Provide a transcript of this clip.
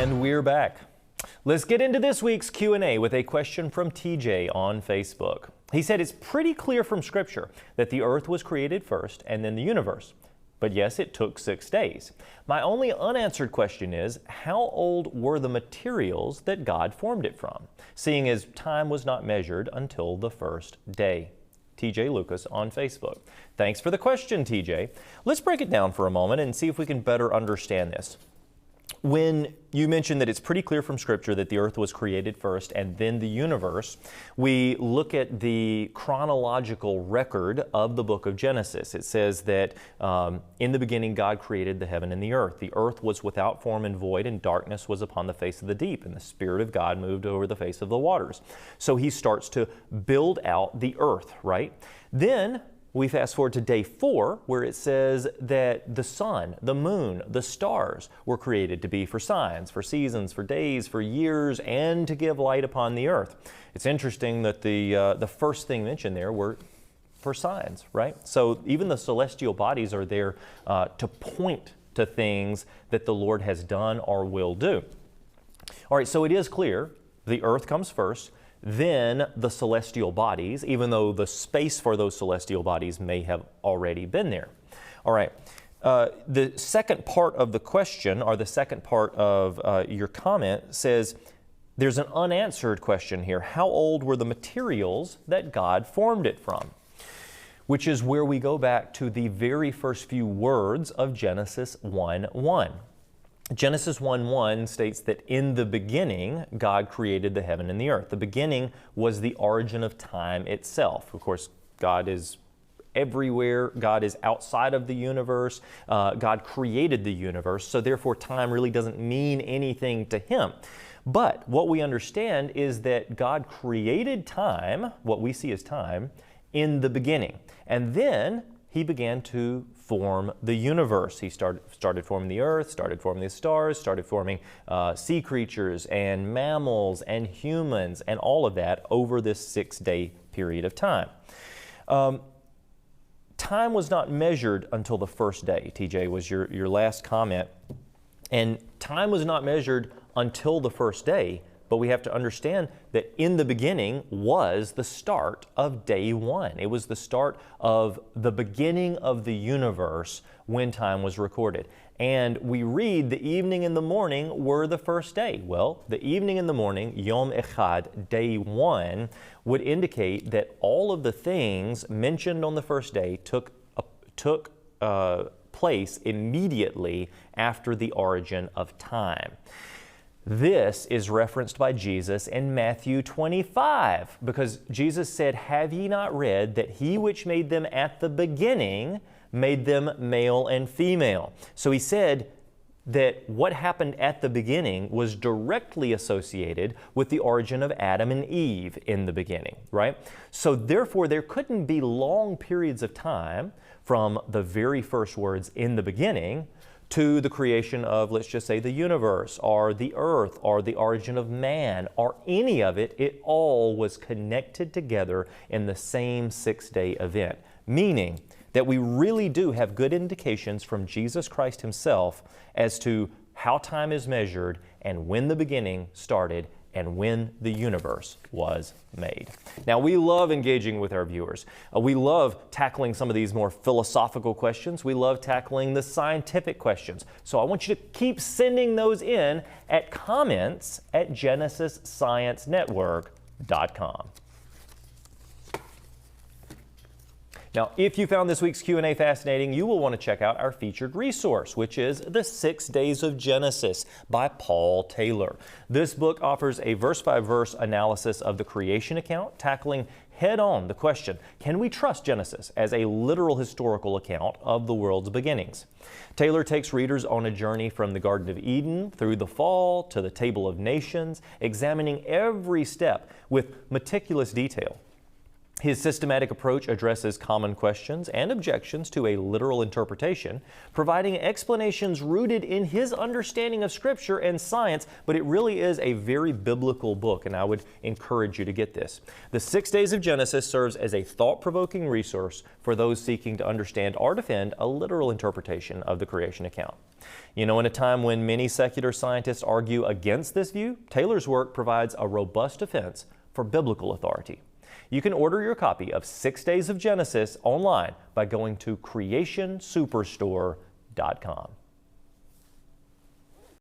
And we're back. Let's get into this week's Q&A with a question from TJ on Facebook. He said it's pretty clear from Scripture that the earth was created first and then the universe. But yes, it took 6 days. My only unanswered question is, how old were the materials that God formed it from, seeing as time was not measured until the first day? TJ Lucas on Facebook. Thanks for the question, TJ. Let's break it down for a moment and see if we can better understand this. When you mentioned that it's pretty clear from Scripture that the earth was created first and then the universe, we look at the chronological record of the book of Genesis. It says that in the beginning God created the heaven and the earth. The earth was without form and void, and darkness was upon the face of the deep, and the Spirit of God moved over the face of the waters. So he starts to build out the earth, right? Then we fast forward to day 4, where it says that the sun, the moon, the stars were created to be for signs, for seasons, for days, for years, and to give light upon the earth. It's interesting that the first thing mentioned there were for signs, right? So even the celestial bodies are there to point to things that the Lord has done or will do. All right, so it is clear the earth comes first, then the celestial bodies, even though the space for those celestial bodies may have already been there. All right. The second part of the question, or the second part of your comment, says there's an unanswered question here. How old were the materials that God formed it from? Which is where we go back to the very first few words of Genesis 1:1. Genesis 1:1 states that in the beginning, God created the heaven and the earth. The beginning was the origin of time itself. Of course, God is everywhere. God is outside of the universe. God created the universe, so therefore time really doesn't mean anything to Him. But what we understand is that God created time, what we see as time, in the beginning. And then He began to form the universe. He started forming the earth, started forming the stars, started forming sea creatures and mammals and humans and all of that over this 6-day period of time. Time was not measured until the first day, TJ, was your last comment. And time was not measured until the first day, but we have to understand that in the beginning was the start of day 1. It was the start of the beginning of the universe when time was recorded. And we read the evening and the morning were the first day. Well, the evening and the morning, Yom Echad, day 1, would indicate that all of the things mentioned on the first day took place immediately after the origin of time. This is referenced by Jesus in Matthew 25, because Jesus said, "Have ye not read that He which made them at the beginning made them male and female?" So He said that what happened at the beginning was directly associated with the origin of Adam and Eve in the beginning, right? So therefore, there couldn't be long periods of time from the very first words in the beginning to the creation of, let's just say, the universe or the earth or the origin of man or any of it. It all was connected together in the same 6-day event, meaning that we really do have good indications from Jesus Christ Himself as to how time is measured and when the beginning started and when the universe was made. Now, we love engaging with our viewers. We love tackling some of these more philosophical questions. We love tackling the scientific questions. So I want you to keep sending those in at comments@genessissciencenetwork.com. Now, if you found this week's Q&A fascinating, you will want to check out our featured resource, which is The 6 Days of Genesis by Paul Taylor. This book offers a verse-by-verse analysis of the creation account, tackling head-on the question, can we trust Genesis as a literal historical account of the world's beginnings? Taylor takes readers on a journey from the Garden of Eden through the fall to the Table of Nations, examining every step with meticulous detail. His systematic approach addresses common questions and objections to a literal interpretation, providing explanations rooted in his understanding of Scripture and science, but it really is a very biblical book, and I would encourage you to get this. The 6 Days of Genesis serves as a thought-provoking resource for those seeking to understand or defend a literal interpretation of the creation account. You know, in a time when many secular scientists argue against this view, Taylor's work provides a robust defense for biblical authority. You can order your copy of 6 Days of Genesis online by going to creationsuperstore.com.